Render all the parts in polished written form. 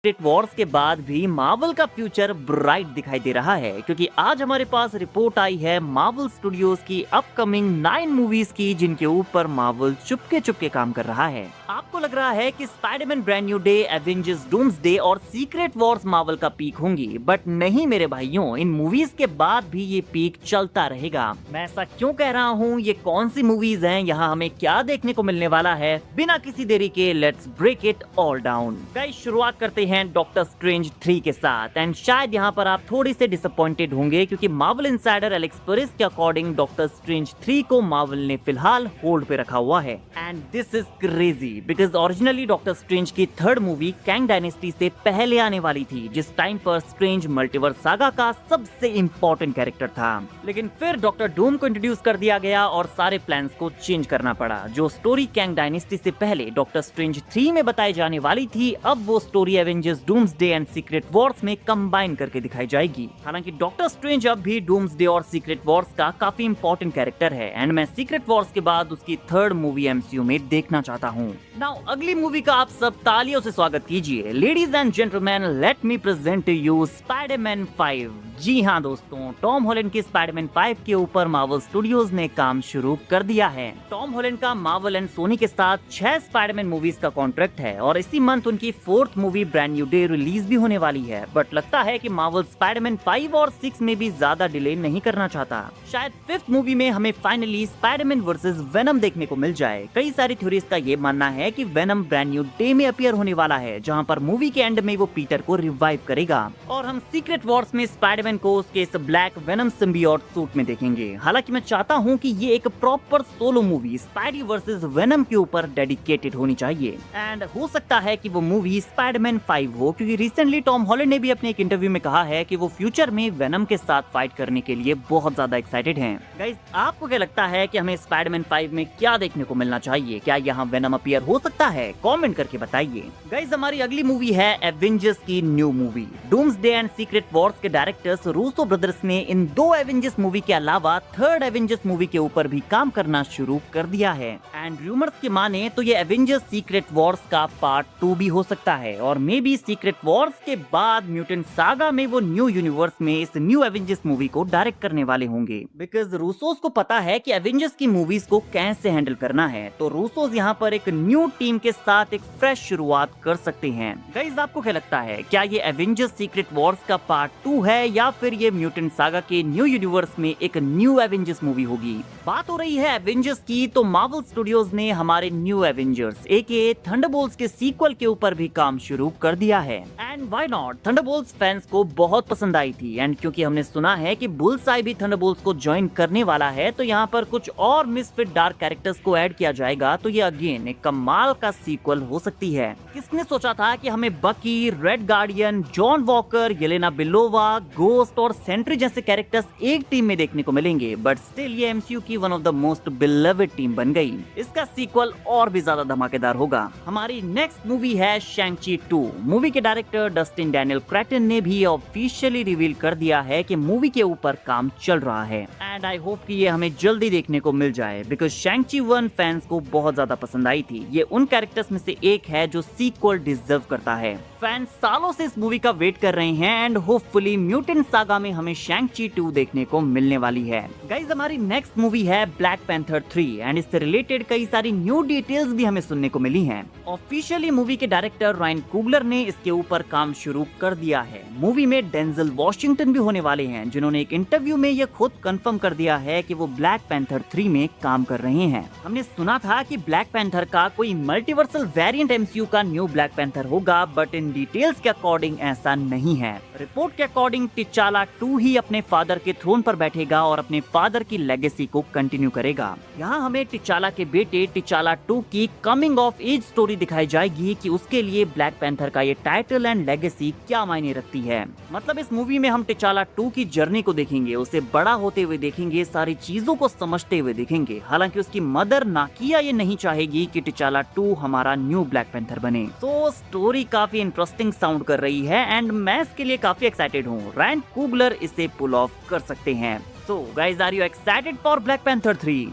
Secret Wars के बाद भी मार्वल का फ्यूचर ब्राइट दिखाई दे रहा है, क्योंकि आज हमारे पास रिपोर्ट आई है मार्वल स्टूडियोज की अपकमिंग 9 मूवीज की, जिनके ऊपर मार्वल चुपके चुपके काम कर रहा है। आपको लग रहा है कि Spiderman brand new day, Avengers doomsday और सीक्रेट वॉर्स मार्वल का पीक होंगी, बट नहीं मेरे भाइयों, इन मूवीज के बाद भी ये पीक चलता रहेगा। मैं ऐसा क्यों कह रहा हूँ, ये कौन सी मूवीज हैं, यहाँ हमें क्या देखने को मिलने वाला है, बिना किसी देरी के let's break it all down. Guys, शुरुआत करते हैं डॉक्टर स्ट्रेंज 3 के साथ। एंड शायद यहाँ पर आप थोड़ी से डिसअपॉइंटेड होंगे, क्योंकि मार्वल इनसाइडर एलेक्स पेरेस के अकॉर्डिंग डॉक्टर स्ट्रेंज 3 को मार्वल ने फिलहाल होल्ड पे रखा हुआ है। And this is crazy, because originally doctor strange की थर्ड मूवी कैंग डायनेस्टी से पहले आने वाली थी, जिस टाइम पर स्ट्रेंज मल्टीवर्स सागा का सबसे इंपॉर्टेंट कैरेक्टर था। लेकिन फिर डॉक्टर डूम को इंट्रोड्यूस कर दिया गया और सारे प्लान्स को चेंज करना पड़ा। जो स्टोरी कैंग डायनेस्टी से पहले डॉक्टर स्ट्रेंज 3 में बताई जाने वाली थी, अब वो story Avengers doomsday and secret Wars में कंबाइन करके दिखाई जाएगी। हालांकि डॉक्टर स्ट्रेंज अब भी डूम्सडे और सीक्रेट वॉर्स का काफी इंपॉर्टेंट कैरेक्टर है, एंड मैं सीक्रेट वॉर्स के बाद उसकी थर्ड मूवी एमसीयू में देखना चाहता हूँ। नाउ अगली मूवी का आप सब तालियों से स्वागत कीजिए। Ladies and gentleman, let me present you Spiderman 5। जी हाँ दोस्तों, टॉम हॉलैंड की स्पाइडरमैन 5 के ऊपर मार्वल स्टूडियोज ने काम शुरू कर दिया है। टॉम हॉलैंड का मार्वल एंड सोनी के साथ 6 स्पाइडरमैन मूवीज का कॉन्ट्रैक्ट है, और इसी मंथ उनकी 4th movie brand new day release भी होने वाली है। बट लगता है कि मार्वल स्पाइडरमैन 5 और 6 में भी ज्यादा डिले नहीं करना चाहता। शायद 5th मूवी में हमें फाइनली स्पाइडरमैन वर्सेस वेनम देखने को मिल जाए। कई सारी थ्योरीज का ये मानना है कि वेनम ब्रांड न्यू डे में अपीयर होने वाला है, जहाँ पर मूवी के एंड में वो पीटर को रिवाइव करेगा, और हम सीक्रेट वॉर्स में स्पाइडरमैन को उसके इस ब्लैक वेनम सिम्बियोट सूट में देखेंगे। हालांकि मैं चाहता हूँ कि ये एक proper solo movie spidey versus venom के ऊपर डेडिकेटेड होनी चाहिए। एंड हो सकता है कि वो मूवी स्पाइडरमैन 5 हो, क्योंकि रिसेंटली टॉम हॉलैंड ने भी अपने एक इंटरव्यू में कहा है कि वो फ्यूचर में वेनम के साथ फाइट करने के लिए बहुत ज्यादा एक्साइटेड हैं। गाइस, आपको क्या लगता है कि हमें स्पाइडरमैन 5 में क्या देखने को मिलना चाहिए? क्या यहाँ वेनम अपीयर हो सकता है? कमेंट करके बताइए। गाइस, हमारी अगली मूवी है एवेंजर्स की new movie. Doomsday and secret Wars के डायरेक्टर्स रूसो ब्रदर्स ने इन 2 एवेंजर्स मूवी के अलावा थर्ड एवेंजर्स मूवी के ऊपर भी काम करना शुरू कर दिया है। एंड रूमर्स के माने तो ये एवेंजर्स सीक्रेट वॉर्स का पार्ट 2 भी हो सकता है, और मे बी सीक्रेट वॉर्स के बाद म्यूटेंट सागा में वो न्यू यूनिवर्स में इस न्यू एवेंजर्स मूवी को डायरेक्ट करने वाले होंगे। बिकॉज रूसोस को पता है कि एवेंजर्स की मूवीज को कैसे हैंडल करना है, तो रूसोस यहाँ पर एक न्यू टीम के साथ एक फ्रेश शुरुआत कर सकते हैं। गाइस, आपको क्या लगता है, क्या ये एवेंजर्स सीक्रेट वॉर्स का पार्ट 2 है, या फिर ये म्यूटेंट सागा के न्यू यूनिवर्स में एक न्यू एवेंजर्स मूवी होगी? बात हो रही है एवेंजर्स की, तो मार्वल स्टूडियोज ने हमारे न्यू एवेंजर्स एके थंडरबोल्ट्स के सीक्वल के ऊपर भी काम शुरू कर दिया है। And why not, Thunderbolts fans को बहुत पसंद आई थी, एंड क्योंकि हमने सुना है कि बुल्सआई भी थंडरबोल्ट्स को ज्वाइन करने वाला है, तो यहाँ पर कुछ और मिसफिट डार्क कैरेक्टर्स को ऐड किया जाएगा, तो ये अगेन एक कमाल का सीक्वल हो सकती है। किसने सोचा था कि हमें Bucky, Red Guardian, John Walker, Yelena Belova, Ghost और सेंट्री जैसे कैरेक्टर्स एक टीम में देखने को मिलेंगे, बट स्टिल ये एमसीयू की one of the most beloved team बन गई। इसका सीक्वल और भी ज्यादा धमाकेदार होगा। हमारी नेक्स्ट मूवी है शैंग-ची 2। मूवी के डायरेक्टर डस्टिन डैनियल क्रेटन ने भी ऑफिशियली रिवील कर दिया है कि मूवी के ऊपर काम चल रहा है, एंड आई होप कि ये हमें जल्दी देखने को मिल जाए, बिकॉज शैंग-ची 1 फैंस को बहुत ज्यादा पसंद आई थी। ये उन कैरेक्टर्स में से एक है जो सीक्वल डिजर्व करता है। फैंस सालों से इस मूवी का वेट कर रहे हैं, एंड होपफुली म्यूटेंट सागा में हमें शैंग-ची 2 देखने को मिलने वाली है। गाइस, हमारी नेक्स्ट मूवी है ब्लैक पैंथर 3, एंड इससे रिलेटेड कई सारी न्यू डिटेल्स भी हमें सुनने को मिली हैं। ऑफिशियली मूवी के डायरेक्टर रायन कुगलर ने इसके ऊपर काम शुरू कर दिया है। मूवी में डेंजल वॉशिंगटन भी होने वाले हैं, जिन्होंने एक इंटरव्यू में यह खुद कंफर्म कर दिया है कि वो ब्लैक पैंथर 3 में काम कर रहे हैं। हमने सुना था कि ब्लैक पैंथर का कोई मल्टीवर्सल वेरिएंट एमसीयू का न्यू ब्लैक पैंथर होगा, बट इन डिटेल्स के अकॉर्डिंग ऐसा नहीं है। रिपोर्ट के अकॉर्डिंग टिचाला 2 ही अपने फादर के थ्रोन पर बैठेगा और अपने फादर की लेगेसी को कंटिन्यू करेगा। यहाँ हमें टिचाला के बेटे टिचाला 2 की कमिंग ऑफ एज स्टोरी दिखाई जाएगी कि उसके लिए ब्लैक पैंथर का ये टाइटल एंड लेगेसी क्या मायने रखती है। मतलब इस मूवी में हम टिचाला 2 की जर्नी को देखेंगे, उसे बड़ा होते हुए देखेंगे, सारी चीजों को समझते हुए देखेंगे। हालांकि उसकी मदर नाकिया ये नहीं चाहेगी कि टिचाला 2 हमारा न्यू ब्लैक पैंथर बने। तो स्टोरी काफी इंटरेस्टिंग साउंड कर रही है, एंड मैं इसके लिए काफी एक्साइटेड हूँ। रायन कुगलर इसे पुल ऑफ कर सकते हैं। So guys, are you excited for Black Panther 3?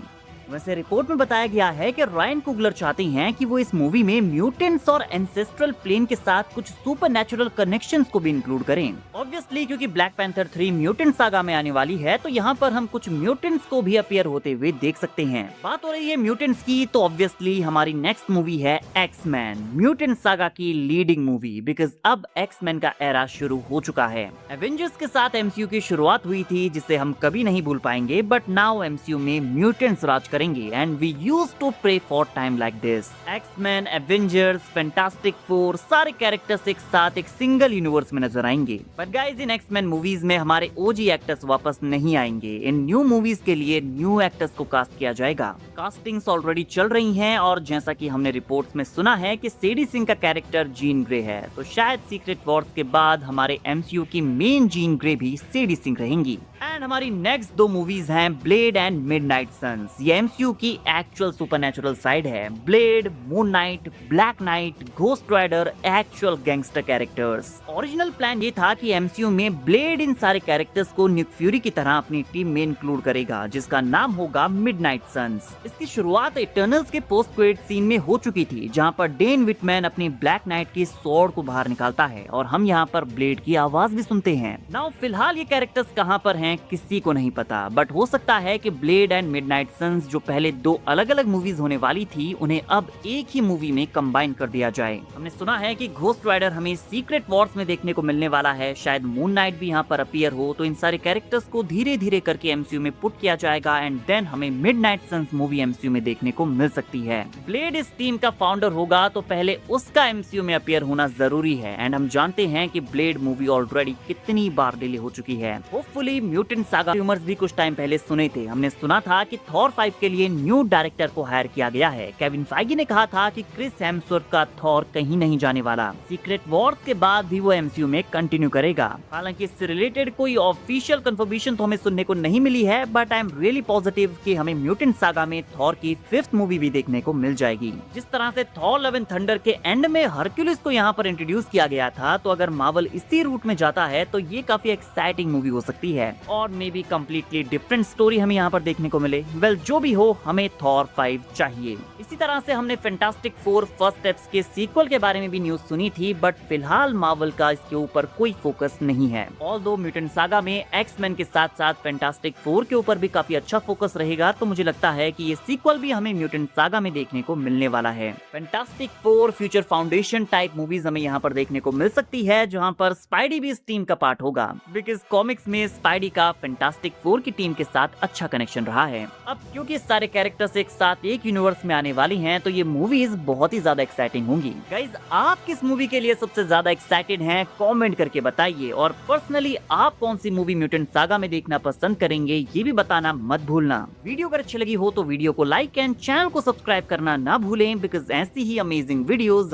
वैसे रिपोर्ट में बताया गया है कि रायन कुगलर चाहते हैं कि वो इस मूवी में म्यूटेंट्स और एंसेस्ट्रल प्लेन के साथ कुछ सुपरनैचुरल कनेक्शंस को भी इंक्लूड करें। ऑब्वियसली क्योंकि ब्लैक पैंथर 3 म्यूटेंट सागा में आने वाली है, तो यहाँ पर हम कुछ म्यूटेंट्स को भी अपीयर होते हुए देख सकते हैं। बात हो रही है म्यूटेंट्स की, तो ऑब्वियसली हमारी नेक्स्ट मूवी है एक्स-मैन, म्यूटेंट सागा की लीडिंग मूवी, बिकॉज अब एक्स-मैन का एरा शुरू हो चुका है। एवेंजर्स के साथ एमसीयू की शुरुआत हुई थी, जिसे हम कभी नहीं भूल पाएंगे, बट नाउ एमसीयू में म्यूटेंट्स राज करेंगे and we used to pray for time like this. X-Men, Avengers, Fantastic Four, सारे कैरेक्टर्स एक साथ एक सिंगल यूनिवर्स में नजर आएंगे। बट गाइस, इन एक्स-मैन मूवीज में हमारे ओजी एक्टर्स वापस नहीं आएंगे। इन न्यू मूवीज के लिए न्यू एक्टर्स को कास्ट किया जाएगा। कास्टिंग्स ऑलरेडी चल रही हैं और जैसा कि हमने रिपोर्ट्स में सुना है कि सेडी सिंह का कैरेक्टर जीन ग्रे है, तो शायद सीक्रेट वॉर्स के बाद हमारे एमसीयू की मेन जीन ग्रे भी सेडी सिंह रहेंगी। एंड हमारी नेक्स्ट दो मूवीज हैं ब्लेड एंड मिडनाइट सन्स। ये एमसीयू की एक्चुअल सुपरनैचुरल साइड है। Blade, Moon Knight, Black Knight, Ghost Rider actual gangster characters. Original plan ये था कि एमसीयू में ब्लेड इन सारे कैरेक्टर्स को निक फ्यूरी की तरह अपनी टीम में इंक्लूड करेगा, जिसका नाम होगा मिडनाइट सन्स। इसकी शुरुआत इटर्नल्स के पोस्ट क्रेडिट सीन में हो चुकी थी, जहां पर डेन विटमैन अपनी ब्लैक नाइट की स्वॉर्ड को बाहर निकालता है और हम यहां पर ब्लेड की आवाज भी सुनते हैं। नाउ फिलहाल ये कैरेक्टर्स कहां पर हैं किसी को नहीं पता, बट हो सकता है कि ब्लेड एंड मिडनाइट सन्स जो पहले दो अलग अलग मूवीज होने वाली थी, उन्हें अब एक ही मूवी में कंबाइन कर दिया जाए। हमने सुना है कि घोस्ट राइडर हमें सीक्रेट वॉर्स में देखने को मिलने वाला है, शायद मून नाइट भी यहाँ पर अपीयर हो, तो इन सारे कैरेक्टर्स को धीरे धीरे करके एमसीयू में पुट किया जाएगा एंड देन हमें मिडनाइट सन्स मूवी एमसीयू में देखने को मिल सकती है। ब्लेड इस टीम का फाउंडर होगा, तो पहले उसका एमसीयू में अपीयर होना जरूरी है एंड हम जानते हैं कि ब्लेड मूवी ऑलरेडी कितनी बार डिले हो चुकी है। होपफुली म्यूटेंट सागा रूमर्स भी कुछ टाइम पहले सुने थे। हमने सुना था कि थॉर 5 के लिए न्यू डायरेक्टर को हायर किया गया है। केविन फाइगी ने कहा था कि क्रिस हेम्सवर्थ का थॉर कहीं नहीं जाने वाला। सीक्रेट वॉर्स के बाद भी वो एमसीयू में कंटिन्यू करेगा। हालांकि इससे रिलेटेड कोई ऑफिशियल कंफर्मेशन तो हमें सुनने को नहीं मिली है, but I am really positive कि हमें म्यूटेंट सागा में थॉर की 5th मूवी भी देखने को मिल जाएगी। जिस तरह से थॉर लव एंड थंडर के एंड में हरक्यूलिस को यहाँ पर इंट्रोड्यूस किया गया था, तो अगर मार्वल इसी रूट में जाता है तो ये काफी एक्साइटिंग मूवी हो सकती है और may be completely different story हमें यहाँ पर देखने को मिले। वेल, जो भी हो, हमें थॉर 5 चाहिए। इसी तरह से हमने फैंटास्टिक फोर फर्स्ट स्टेप्स के सीक्वल के बारे में भी न्यूज सुनी थी, बट फिलहाल मार्वल का इसके ऊपर कोई फोकस नहीं है। ऑल्दो म्यूटेंट सागा में एक्स-मैन के साथ साथ फैंटास्टिक फोर के ऊपर भी काफी अच्छा फोकस रहेगा, तो मुझे लगता है कि ये सीक्वल भी हमें म्यूटेंट सागा में देखने को मिलने वाला है। Fantastic four future foundation type movies हमें यहाँ पर देखने को मिल सकती है, जहाँ पर स्पाइडी भी इस टीम का पार्ट होगा, बिकॉज कॉमिक्स में स्पाइडी का फैंटास्टिक फोर की टीम के साथ अच्छा कनेक्शन रहा है। अब क्योंकि सारे कैरेक्टर्स एक साथ एक यूनिवर्स में आने वाली हैं, तो ये मूवीज बहुत ही ज्यादा एक्साइटिंग होंगी। गाइज, आप किस मूवी के लिए सबसे ज्यादा एक्साइटेड हैं, कमेंट करके बताइए। और पर्सनली आप कौन सी मूवी म्यूटेंट सागा में देखना पसंद करेंगे, ये भी बताना मत भूलना। वीडियो अगर अच्छी लगी हो तो वीडियो को लाइक एंड चैनल को सब्सक्राइब करना ना भूलें, बिकॉज ऐसी ही अमेजिंग वीडियोस